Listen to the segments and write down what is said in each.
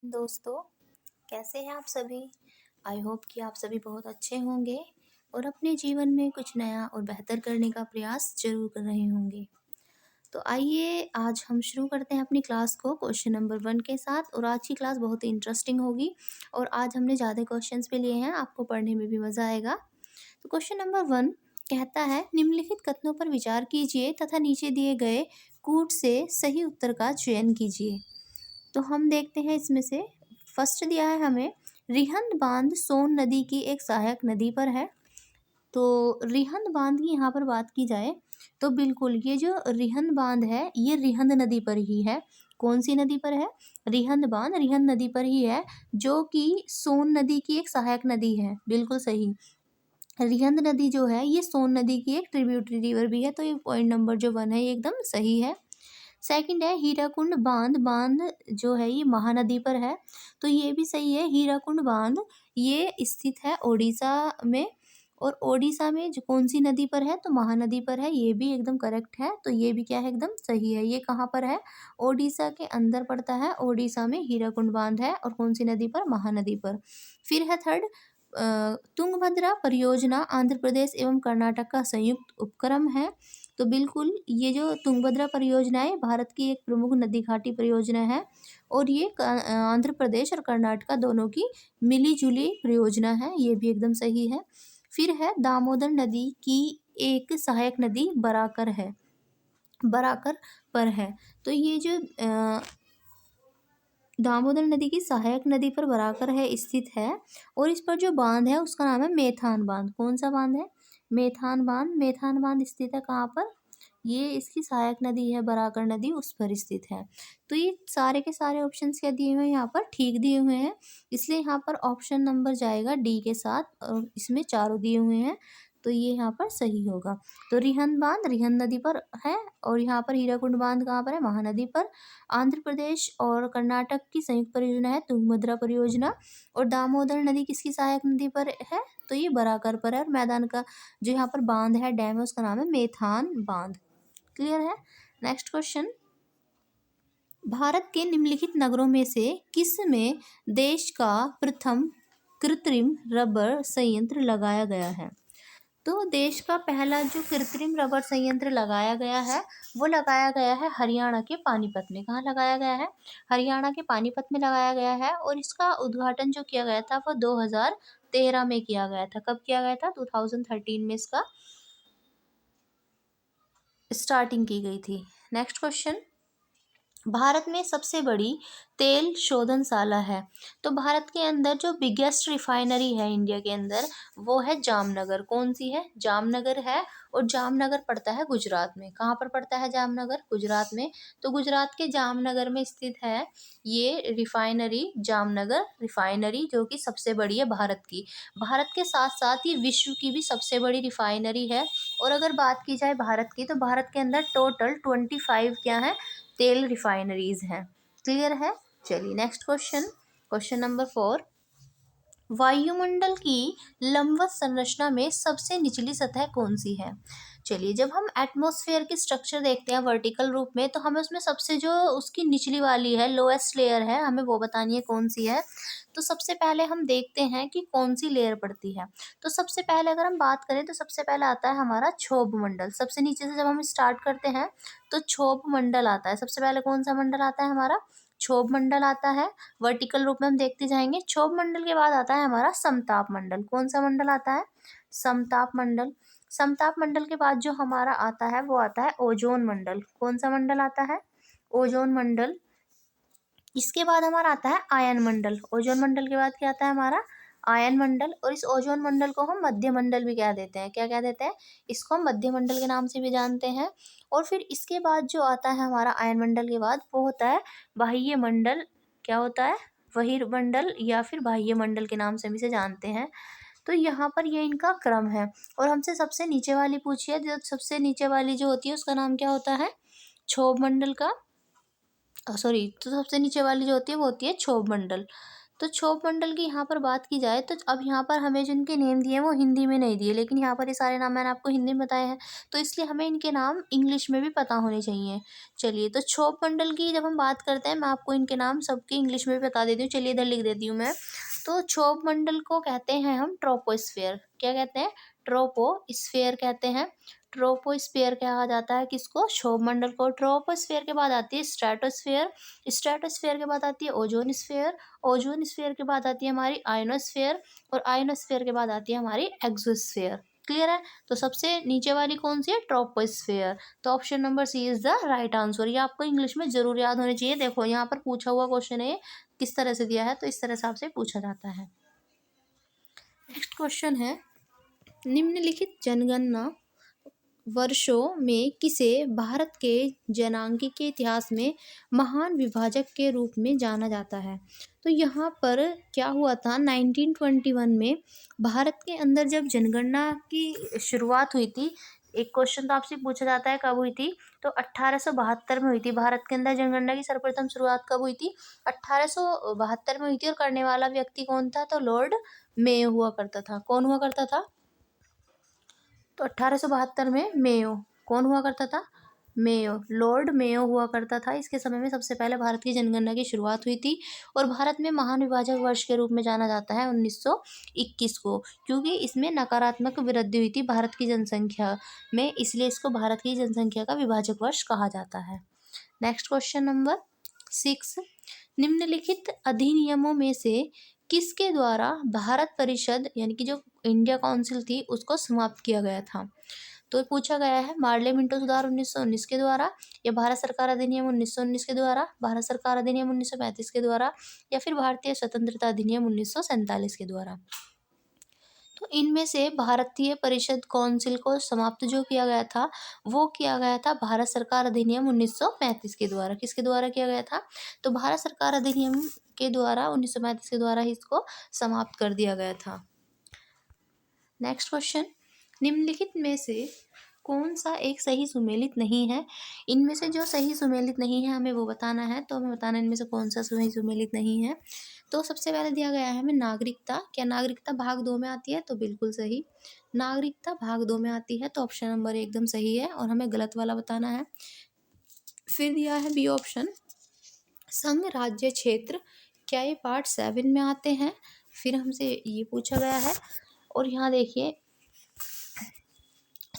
दोस्तों, कैसे हैं आप सभी? आई होप कि आप सभी बहुत अच्छे होंगे और अपने जीवन में कुछ नया और बेहतर करने का प्रयास ज़रूर कर रहे होंगे। तो आइए आज हम शुरू करते हैं अपनी क्लास को क्वेश्चन नंबर 1 के साथ और आज की क्लास बहुत ही इंटरेस्टिंग होगी और आज हमने ज़्यादा क्वेश्चंस भी लिए हैं, आपको पढ़ने में भी मज़ा आएगा। तो क्वेश्चन नंबर 1 कहता है निम्नलिखित कथनों पर विचार कीजिए तथा नीचे दिए गए कूट से सही उत्तर का चयन कीजिए। तो हम देखते हैं इसमें से फर्स्ट दिया है हमें रिहंद बांध सोन नदी की एक सहायक नदी पर है। तो रिहंद बांध की यहाँ पर बात की जाए तो बिल्कुल ये जो रिहंद बांध है ये रिहंद नदी पर ही है। कौन सी नदी पर है? रिहंद बांध रिहंद नदी पर ही है, जो कि सोन नदी की एक सहायक नदी है। बिल्कुल सही। रिहंद नदी जो है ये सोन नदी की एक ट्रिब्यूटरी रिवर भी है, तो ये पॉइंट नंबर जो 1 है ये एकदम सही है। सेकंड है हीराकुंड बांध, बांध जो है ये महानदी पर है, तो ये भी सही है। हीराकुंड बांध ये स्थित है ओडिशा में और ओडिशा में जो कौन सी नदी पर है? तो महानदी पर है, ये भी एकदम करेक्ट है। तो ये भी क्या है? एकदम सही है। ये कहाँ पर है? ओडिशा के अंदर पड़ता है। ओडिशा में हीराकुंड बांध है और कौन सी नदी पर? महानदी पर। फिर है थर्ड तुंगभद्रा परियोजना आंध्र प्रदेश एवं कर्नाटक का संयुक्त उपक्रम है। तो बिल्कुल ये जो तुंगभद्रा परियोजना है भारत की एक प्रमुख नदी घाटी परियोजना है और ये आंध्र प्रदेश और कर्नाटक दोनों की मिली जुली परियोजना है, ये भी एकदम सही है। फिर है दामोदर नदी की एक सहायक नदी बराकर है, बराकर पर है। तो ये जो दामोदर नदी की सहायक नदी पर बराकर है स्थित है और इस पर जो बांध है उसका नाम है मेथान बांध। कौन सा बांध है? मेथान बांध। मेथान बांध स्थित है कहाँ पर? ये इसकी सहायक नदी है बराकर नदी, उस पर स्थित है। तो ये सारे के सारे ऑप्शंस क्या दिए हुए हैं? यहाँ पर ठीक दिए हुए हैं, इसलिए यहाँ पर ऑप्शन नंबर जाएगा डी के साथ और इसमें चारों दिए हुए हैं, तो ये यहाँ पर सही होगा। तो रिहंद बांध रिहंद नदी पर है और यहाँ पर हीराकुंड बांध कहाँ पर है? महानदी पर। आंध्र प्रदेश और कर्नाटक की संयुक्त परियोजना है तुंगभद्रा परियोजना और दामोदर नदी किसकी सहायक नदी पर है? तो ये बराकर पर है और मैदान का जो यहाँ पर बांध है डैम है उसका नाम है मेथान बांध। क्लियर है? नेक्स्ट क्वेश्चन, भारत के निम्नलिखित नगरों में से किस में देश का प्रथम कृत्रिम रबर संयंत्र लगाया गया है? तो देश का पहला जो कृत्रिम रबर संयंत्र लगाया गया है वो लगाया गया है हरियाणा के पानीपत में। कहाँ लगाया गया है? हरियाणा के पानीपत में लगाया गया है और इसका उद्घाटन जो किया गया था वो 2013 में किया गया था। कब किया गया था? 2013 में इसका स्टार्टिंग की गई थी। नेक्स्ट क्वेश्चन, भारत में सबसे बड़ी तेल शोधनशाला है। तो भारत के अंदर जो बिगेस्ट रिफाइनरी है इंडिया के अंदर वो है जामनगर। कौन सी है? जामनगर है और जामनगर पड़ता है गुजरात में। कहाँ पर पड़ता है जामनगर? गुजरात में। तो गुजरात के जामनगर में स्थित है ये रिफाइनरी, जामनगर रिफाइनरी, जो कि सबसे बड़ी है भारत की। भारत के साथ साथ ये विश्व की भी सबसे बड़ी रिफाइनरी है। और अगर बात की जाए भारत की तो भारत के अंदर टोटल 25 क्या है? तेल रिफाइनरीज हैं। क्लियर है? चलिए नेक्स्ट क्वेश्चन, क्वेश्चन नंबर 4, वायुमंडल की लंबवत संरचना में सबसे निचली सतह कौन सी है? चलिए जब हम एटमॉस्फेयर की स्ट्रक्चर देखते हैं वर्टिकल रूप में तो हमें उसमें सबसे जो उसकी निचली वाली है, लोएस्ट लेयर है, हमें वो बतानी है कौन सी है। तो सबसे पहले हम देखते हैं कि कौन सी लेयर पड़ती है। तो सबसे पहले अगर हम बात करें तो सबसे पहले आता है हमारा क्षोभ मंडल। सबसे नीचे से जब हम स्टार्ट करते हैं तो क्षोभ मंडल आता है। सबसे पहले कौन सा मंडल आता है? हमारा क्षोभ मंडल आता है। वर्टिकल रूप में हम देखते जाएंगे। क्षोभ मंडल के बाद आता है हमारा समताप मंडल। कौन सा मंडल आता है? समताप मंडल। समताप मंडल के बाद जो हमारा आता है वो आता है ओजोन मंडल। कौन सा मंडल आता है? ओजोन मंडल। इसके बाद हमारा आता है आयन मंडल। ओजोन मंडल के बाद क्या आता है हमारा? आयन मंडल। और इस ओजोन मंडल को हम मध्य मंडल भी क्या देते हैं? क्या क्या देते हैं? इसको हम मध्य मंडल के नाम से भी जानते हैं। और फिर इसके बाद जो आता है हमारा आयन मंडल के बाद वो होता है बाह्य मंडल। क्या होता है? बहिर्मंडल या फिर बाह्य मंडल के नाम से हम इसे जानते हैं। तो यहाँ पर ये इनका क्रम है। और हमसे सबसे नीचे वाली पूछी है, जो सबसे नीचे वाली जो होती है उसका नाम क्या होता है? क्षोभ मंडल का, सॉरी, तो सबसे नीचे वाली जो होती है वो होती है क्षोभ मंडल। तो क्षोभ मंडल की यहाँ पर बात की जाए तो अब यहाँ पर हमें जिनके नेम दिए हैं वो हिंदी में नहीं दिए, लेकिन यहाँ पर ये सारे नाम मैंने आपको हिंदी में बताए हैं, तो इसलिए हमें इनके नाम इंग्लिश में भी पता होने चाहिए। चलिए, तो क्षोभ मंडल की जब हम बात करते हैं, मैं आपको इनके नाम सबके इंग्लिश में भी बता देती हूँ। चलिए, इधर लिख देती हूँ मैं। तो क्षोभ मंडल को कहते हैं हम ट्रोपोस्फेयर। क्या कहते हैं? ट्रोपोस्फेयर कहते हैं। ट्रोपोस्फेयर कहा जाता है किसको? क्षोभ मंडल को। ट्रोपोस्फेयर के बाद आती है स्ट्रेटोस्फेयर। स्ट्रेटोस्फेयर के बाद आती है ओजोन स्फेयर। ओजोन स्फेयर के बाद आती है हमारी आयनोस्फेयर। और आयनोस्फेयर के बाद आती है हमारी एक्सोस्फेयर। क्लियर है? तो सबसे नीचे वाली कौन सी है? ट्रोपोस्फेयर। तो option number C is the right answer. ये आपको इंग्लिश में जरूर याद होने चाहिए। देखो, यहाँ पर पूछा हुआ क्वेश्चन है, किस तरह से दिया है, तो इस तरह से आपसे पूछा जाता है। नेक्स्ट क्वेश्चन है, निम्नलिखित जनगणना वर्षों में किसे भारत के जनांगीय के इतिहास में महान विभाजक के रूप में जाना जाता है? तो यहाँ पर क्या हुआ था, 1921 में भारत के अंदर जब जनगणना की शुरुआत हुई थी, एक क्वेश्चन तो आपसे पूछा जाता है कब हुई थी, तो 1872 में हुई थी। भारत के अंदर जनगणना की सर्वप्रथम शुरुआत कब हुई थी? 1872 में हुई थी। और करने वाला व्यक्ति कौन था? तो लॉर्ड मेयो हुआ करता था। कौन हुआ करता था? तो 1872 में मेयो कौन हुआ करता था? मेयो, लॉर्ड मेयो हुआ करता था। इसके समय में सबसे पहले भारत की जनगणना की शुरुआत हुई थी। और भारत में महान विभाजक वर्ष के रूप में जाना जाता है 1921 को, क्योंकि इसमें नकारात्मक वृद्धि हुई थी भारत की जनसंख्या में, इसलिए इसको भारत की जनसंख्या का विभाजक वर्ष कहा जाता है। नेक्स्ट क्वेश्चन नंबर 6, निम्नलिखित अधिनियमों में से किसके द्वारा भारत परिषद यानी कि जो इंडिया काउंसिल थी उसको समाप्त किया गया था? तो पूछा गया है, मार्ले मिंटो सुधार 1919 के द्वारा, या भारत सरकार अधिनियम 1919 के द्वारा, भारत सरकार अधिनियम 1935 के द्वारा, या फिर भारतीय स्वतंत्रता अधिनियम 1947 के द्वारा। तो इनमें से भारतीय परिषद काउंसिल को समाप्त जो किया गया था वो किया गया था भारत सरकार अधिनियम 1935 के द्वारा। किसके द्वारा किया गया था? तो भारत सरकार अधिनियम के द्वारा 1935 के द्वारा ही इसको समाप्त कर दिया गया था। नेक्स्ट क्वेश्चन, निम्नलिखित में से कौन सा एक सही सुमेलित नहीं है? इनमें से जो सही सुमेलित नहीं है हमें वो बताना है। तो हमें बताना है इनमें से कौन सा सही सुमेलित नहीं है। तो सबसे पहले दिया गया है हमें नागरिकता। क्या नागरिकता भाग 2 में आती है? तो बिल्कुल सही, नागरिकता भाग 2 में आती है। तो ऑप्शन नंबर एकदम सही है और हमें गलत वाला बताना है। फिर दिया है बी ऑप्शन, संघ राज्य क्षेत्र। क्या ये पार्ट 7 में आते हैं? फिर हमसे ये पूछा गया है। और यहाँ देखिए,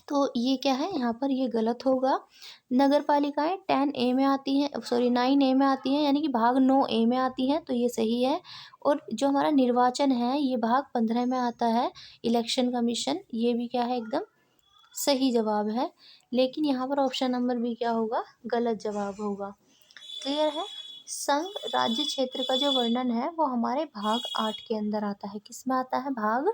तो ये क्या है, यहाँ पर ये गलत होगा। नगर पालिकाएँ 10A में आती हैं, सॉरी 9A में आती हैं, यानी कि भाग 9A में आती हैं, तो ये सही है। और जो हमारा निर्वाचन है ये भाग 15 में आता है, इलेक्शन कमीशन, ये भी क्या है, एकदम सही जवाब है। लेकिन यहाँ पर ऑप्शन नंबर बी क्या होगा, गलत जवाब होगा। क्लियर है? संघ राज्य क्षेत्र का जो वर्णन है वो हमारे भाग 8 के अंदर आता है। किस में आता है? भाग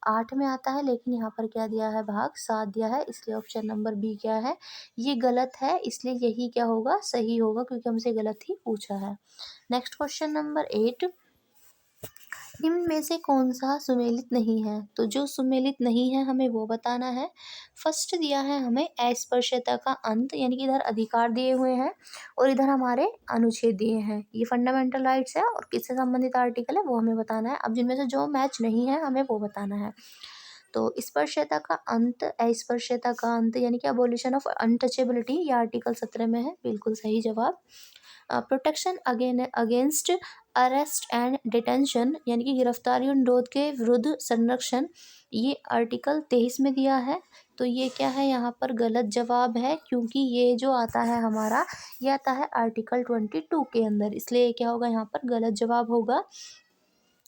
8 में आता है। लेकिन यहाँ पर क्या दिया है, भाग 7 दिया है, इसलिए ऑप्शन नंबर बी क्या है, ये गलत है। इसलिए यही क्या होगा, सही होगा, क्योंकि हमसे गलत ही पूछा है। नेक्स्ट क्वेश्चन नंबर 8, निम्न में से कौन सा सुमेलित नहीं है? तो जो सुमेलित नहीं है हमें वो बताना है। फर्स्ट दिया है हमें अस्पृश्यता का अंत, यानी कि इधर अधिकार दिए हुए हैं और इधर हमारे अनुच्छेद दिए हैं। ये फंडामेंटल राइट्स है और किससे संबंधित आर्टिकल है वो हमें बताना है। अब जिनमें से जो मैच नहीं है हमें वो बताना है। तो स्पर्शता का अंत, अस्पृश्यता का अंत यानी कि अबोलिशन ऑफ अनटचेबिलिटी, ये आर्टिकल 17 में है, बिल्कुल सही जवाब। Protection against arrest and detention, यानी कि गिरफ्तारी और निरोध के विरुद्ध संरक्षण, ये आर्टिकल 23 में दिया है। तो ये क्या है, यहाँ पर गलत जवाब है, क्योंकि ये जो आता है हमारा, ये आता है आर्टिकल 22 के अंदर, इसलिए क्या होगा, यहाँ पर गलत जवाब होगा।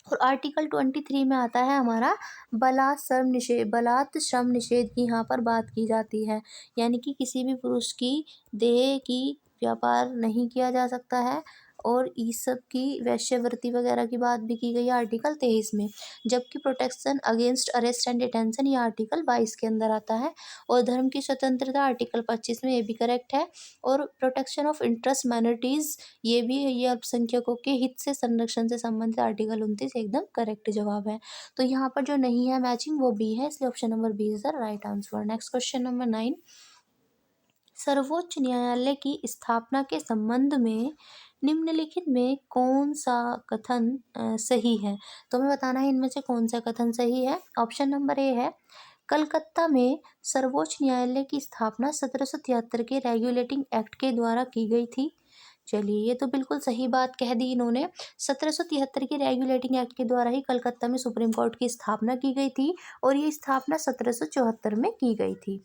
और आर्टिकल 23 में आता है हमारा बलात् श्रम निषेध की यहाँ पर बात की जाती है, यानी कि किसी भी पुरुष की देह की व्यापार नहीं किया जा सकता है। और इस सब की वैश्यवृत्ति वगैरह की बात भी की गई है आर्टिकल 23 में। जबकि protection against arrest and detention ये आर्टिकल 22 के अंदर आता है। और धर्म की स्वतंत्रता आर्टिकल 25 में, ये भी करेक्ट है। और प्रोटेक्शन ऑफ इंटरेस्ट माइनॉरिटीज़, ये भी है, ये अल्पसंख्यकों के हित से संरक्षण से संबंधित आर्टिकल 29 एकदम करेक्ट जवाब है। तो यहाँ पर जो नहीं है मैचिंग वो बी है, इसलिए option number B is the right answer. Next question number 9, सर्वोच्च न्यायालय की स्थापना के संबंध में निम्नलिखित में कौन सा कथन सही है? तो हमें बताना है इनमें से कौन सा कथन सही है। ऑप्शन नंबर ए है, कलकत्ता में सर्वोच्च न्यायालय की स्थापना 1773 के रेगुलेटिंग एक्ट के द्वारा की गई थी। चलिए, ये तो बिल्कुल सही बात कह दी इन्होंने। 1773 के रेगुलेटिंग एक्ट के द्वारा ही कलकत्ता में सुप्रीम कोर्ट की स्थापना की गई थी और ये स्थापना 1774 में की गई थी।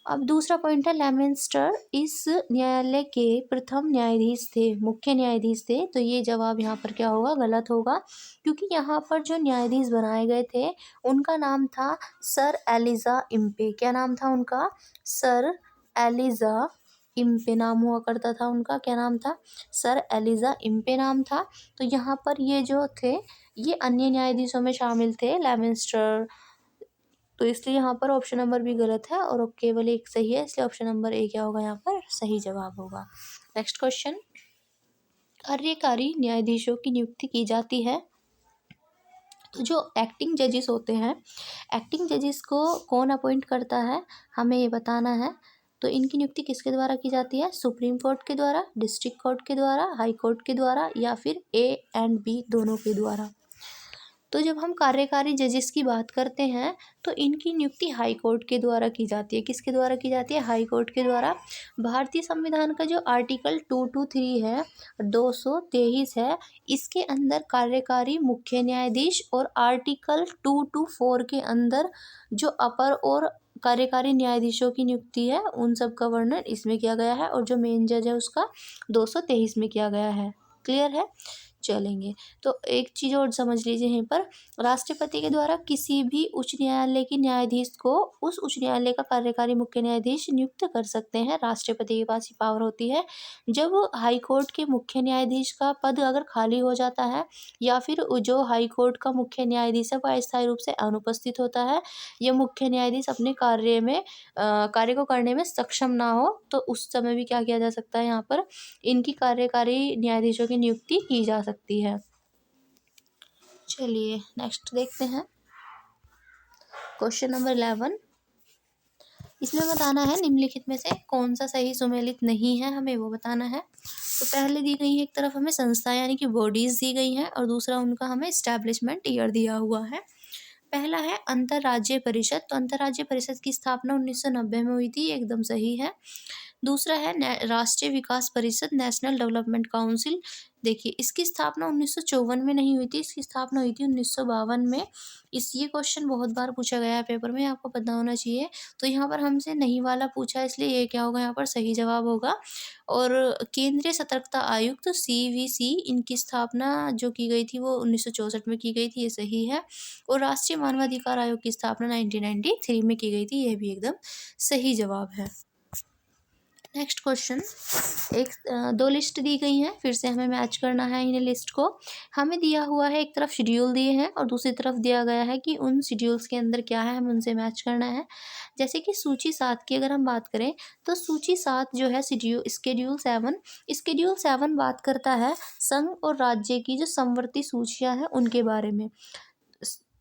अब दूसरा पॉइंट है, लेमेंस्टर इस न्यायालय के प्रथम न्यायाधीश थे, मुख्य न्यायाधीश थे। तो ये जवाब यहाँ पर क्या होगा? गलत होगा, क्योंकि यहाँ पर जो न्यायाधीश बनाए गए थे उनका नाम था सर एलिजा इम्पे। क्या नाम था उनका? सर एलिजा इम्पे नाम हुआ करता था उनका। क्या नाम था? सर एलिजा इम्पे नाम था। तो यहाँ पर ये जो थे ये अन्य न्यायाधीशों में शामिल थे, लेमेंस्टर। तो इसलिए यहाँ पर ऑप्शन नंबर भी गलत है और केवल एक सही है, इसलिए ऑप्शन नंबर ए क्या होगा? यहाँ पर सही जवाब होगा। नेक्स्ट क्वेश्चन, कार्यकारी न्यायाधीशों की नियुक्ति की जाती है। तो जो एक्टिंग जजेस होते हैं, एक्टिंग जजेस को कौन अपॉइंट करता है, हमें ये बताना है। तो इनकी नियुक्ति किसके द्वारा की जाती है? सुप्रीम कोर्ट के द्वारा, डिस्ट्रिक्ट कोर्ट के द्वारा, हाई कोर्ट के द्वारा, या फिर ए एंड बी दोनों के द्वारा। तो जब हम कार्यकारी जजेस की बात करते हैं तो इनकी नियुक्ति हाई कोर्ट के द्वारा की जाती है। किसके द्वारा की जाती है? हाई कोर्ट के द्वारा। भारतीय संविधान का जो आर्टिकल 223 है, 223 है, इसके अंदर कार्यकारी मुख्य न्यायाधीश और आर्टिकल 224 के अंदर जो अपर और कार्यकारी न्यायाधीशों की नियुक्ति है उन सब का वर्णन इसमें किया गया है, और जो मेन जज है उसका 223 में किया गया है। क्लियर है? चलेंगे। तो एक चीज़ और समझ लीजिए यहीं पर, राष्ट्रपति के द्वारा किसी भी उच्च न्यायालय की न्यायाधीश को उस उच्च न्यायालय का कार्यकारी मुख्य न्यायाधीश नियुक्त कर सकते हैं। राष्ट्रपति के पास ये पावर होती है। जब हाई कोर्ट के मुख्य न्यायाधीश का पद अगर खाली हो जाता है या फिर जो हाई कोर्ट का मुख्य न्यायाधीश है वह अस्थायी रूप से अनुपस्थित होता है, या मुख्य न्यायाधीश अपने कार्य को करने में सक्षम ना हो, तो उस समय भी क्या किया जा सकता है? यहाँ पर इनकी कार्यकारी न्यायाधीशों की नियुक्ति की जा सकती है। चलिए नेक्स्ट देखते हैं, क्वेश्चन नंबर 11। इसमें बताना है निम्नलिखित में से कौन सा सही सुमेलित नहीं है, हमें वो बताना है। तो पहले दी गई है एक तरफ हमें संस्था यानी कि बॉडीज दी गई हैं, और दूसरा उनका हमें एस्टैब्लिशमेंट ईयर दिया हुआ है। पहला है अंतर्राज्यीय परिषद। तो अंतर्राज्यीय परिषद की स्थापना 1990 में हुई थी, एकदम सही है। दूसरा है राष्ट्रीय विकास परिषद, नेशनल डेवलपमेंट काउंसिल। देखिए, इसकी स्थापना 1954 में नहीं हुई थी, इसकी स्थापना हुई थी 1952 में। ये क्वेश्चन बहुत बार पूछा गया है पेपर में, आपको पता होना चाहिए। तो यहाँ पर हमसे नहीं वाला पूछा है, इसलिए ये क्या होगा? यहाँ पर सही जवाब होगा। और केंद्रीय सतर्कता आयुक्त CVC, इनकी स्थापना जो की गई थी वो 1964 में की गई थी, ये सही है। और राष्ट्रीय मानवाधिकार आयोग की स्थापना 1993 में की गई थी, यह भी एकदम सही जवाब है। नेक्स्ट क्वेश्चन, दो लिस्ट दी गई हैं, फिर से हमें मैच करना है इन्हें लिस्ट को। हमें दिया हुआ है, एक तरफ शेड्यूल दिए हैं और दूसरी तरफ दिया गया है कि उन शेड्यूल्स के अंदर क्या है, हमें उनसे मैच करना है। जैसे कि सूची 7 की अगर हम बात करें तो सूची 7 जो है स्केड्यूल 7 बात करता है संघ और राज्य की जो समवर्ती सूचियाँ हैं उनके बारे में।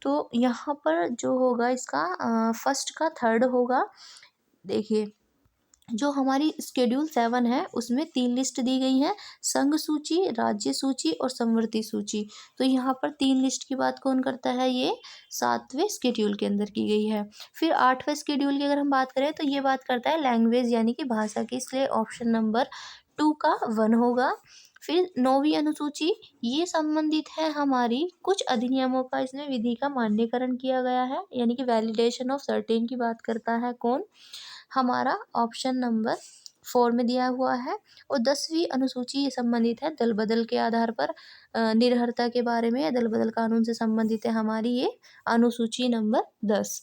तो यहाँ पर जो होगा इसका फर्स्ट का थर्ड होगा। देखिए, जो हमारी स्केड्यूल 7 है उसमें 3 लिस्ट दी गई हैं, संघ सूची, राज्य सूची और समवर्ती सूची। तो यहाँ पर 3 लिस्ट की बात कौन करता है? ये 7वें स्केड्यूल के अंदर की गई है। फिर 8वें स्केड्यूल की अगर हम बात करें तो ये बात करता है लैंग्वेज यानी कि भाषा की, इसलिए ऑप्शन नंबर 2 का 1 होगा। फिर 9वीं अनुसूची, ये संबंधित है हमारी कुछ अधिनियमों का, इसमें विधि का मान्यकरण किया गया है, यानी कि वैलिडेशन ऑफ सर्टेन की बात करता है कौन? हमारा ऑप्शन नंबर 4 में दिया हुआ है। और 10वीं अनुसूची ये संबंधित है दल बदल के आधार पर निर्भरता के बारे में, दल बदल कानून से संबंधित है हमारी ये अनुसूची नंबर 10।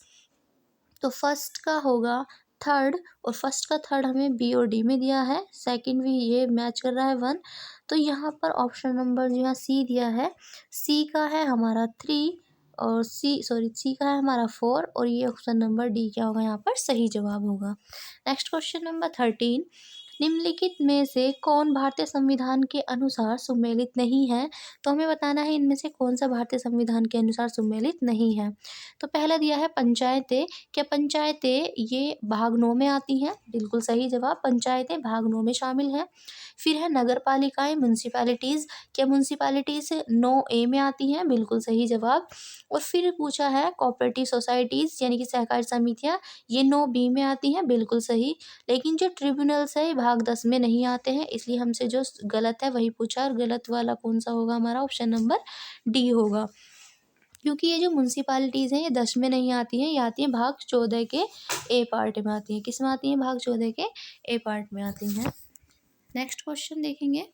तो फर्स्ट का होगा थर्ड, और फर्स्ट का थर्ड हमें बी और डी में दिया है, सेकंड भी ये मैच कर रहा है 1। तो यहाँ पर ऑप्शन नंबर जो है सी दिया है, सी का है हमारा 3 और सी का है हमारा 4, और ये ऑप्शन नंबर डी क्या होगा? यहाँ पर सही जवाब होगा। नेक्स्ट क्वेश्चन नंबर 13, निम्नलिखित में से कौन भारतीय संविधान के अनुसार सम्मिलित नहीं है? तो हमें बताना है इनमें से कौन सा भारतीय संविधान के अनुसार सम्मिलित नहीं है। तो पहला दिया है पंचायतें। क्या पंचायतें ये भाग 9 में आती हैं? बिल्कुल सही जवाब, पंचायतें भाग 9 में शामिल हैं। फिर है नगर पालिकाएं, म्यूनसिपैलिटीज़। क्या म्यूनसिपैलिटीज़ 9A में आती हैं? बिल्कुल सही जवाब। और फिर पूछा है कोऑपरेटिव सोसाइटीज़ यानी कि सहकारी समितियाँ, ये 9B में आती हैं। बिल्कुल सही। लेकिन जो ट्रिब्यूनल्स है ये भाग 10 में नहीं आते हैं, इसलिए हमसे जो गलत है वही पूछा, और गलत वाला कौन सा होगा हमारा? ऑप्शन नंबर डी होगा। क्योंकि ये जो म्यूनसिपैलिटीज़ हैं ये 10 में नहीं आती हैं, ये आती हैं भाग 14 के ए पार्ट में आती हैं। किस में आती हैं? भाग 14 के ए पार्ट में आती हैं। नेक्स्ट क्वेश्चन देखेंगे,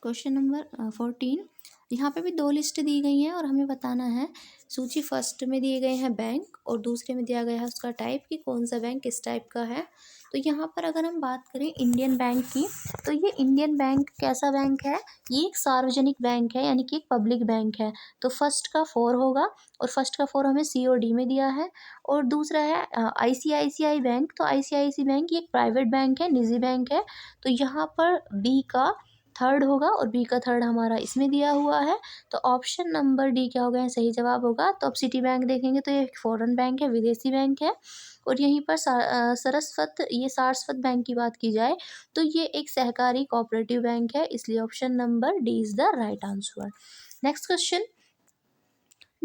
क्वेश्चन नंबर 14। यहाँ पे भी 2 लिस्ट दी गई हैं और हमें बताना है, सूची फर्स्ट में दिए गए हैं बैंक और दूसरे में दिया गया है उसका टाइप, कि कौन सा बैंक किस टाइप का है। तो यहाँ पर अगर हम बात करें इंडियन बैंक की, तो ये इंडियन बैंक कैसा बैंक है? ये एक सार्वजनिक बैंक है, यानी कि एक पब्लिक बैंक है। तो फर्स्ट का 4 होगा, और फर्स्ट का 4 हमें सी और डी में दिया है। और दूसरा है ICICI बैंक। तो ICICI बैंक ये एक प्राइवेट बैंक है, निजी बैंक है। तो यहाँ पर बी का 3rd होगा, और बी का 3rd हमारा इसमें दिया हुआ है। तो ऑप्शन नंबर डी क्या होगा? सही जवाब होगा। तो अब सिटी बैंक देखेंगे तो ये एक फॉरेन बैंक है, विदेशी बैंक है। और यहीं पर सारस्वत बैंक की बात की जाए तो ये एक सहकारी कोऑपरेटिव बैंक है, इसलिए option number D is the right answer. Next question,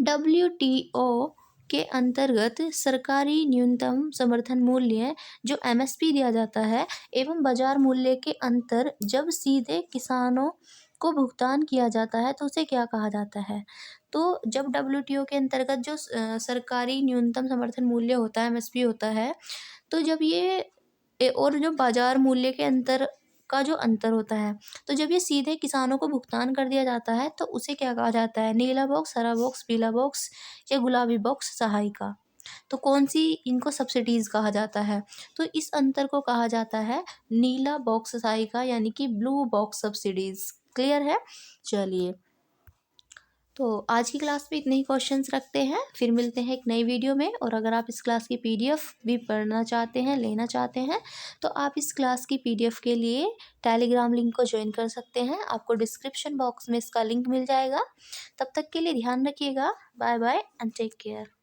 WTO के अंतर्गत सरकारी न्यूनतम समर्थन मूल्य जो MSP दिया जाता है एवं बाजार मूल्य के अंतर जब सीधे किसानों को भुगतान किया जाता है तो उसे क्या कहा जाता है? तो जब WTO के अंतर्गत जो सरकारी न्यूनतम समर्थन मूल्य होता है, MSP होता है, तो जब ये और जो बाजार मूल्य के अंतर का जो अंतर होता है, तो जब ये सीधे किसानों को भुगतान कर दिया जाता है तो उसे क्या कहा जाता है? नीला बॉक्स, हरा बॉक्स, पीला बॉक्स या गुलाबी बॉक्स सहायिका। तो कौन सी इनको सब्सिडीज कहा जाता है? तो इस अंतर को कहा जाता है नीला बॉक्स सहायिका, यानी कि ब्लू बॉक्स सब्सिडीज। क्लियर है? चलिए, तो आज की क्लास में इतने ही क्वेश्चंस रखते हैं, फिर मिलते हैं एक नई वीडियो में। और अगर आप इस क्लास की PDF भी पढ़ना चाहते हैं, लेना चाहते हैं, तो आप इस क्लास की PDF के लिए टेलीग्राम लिंक को ज्वाइन कर सकते हैं। आपको डिस्क्रिप्शन बॉक्स में इसका लिंक मिल जाएगा। तब तक के लिए ध्यान रखिएगा। Bye bye and take care.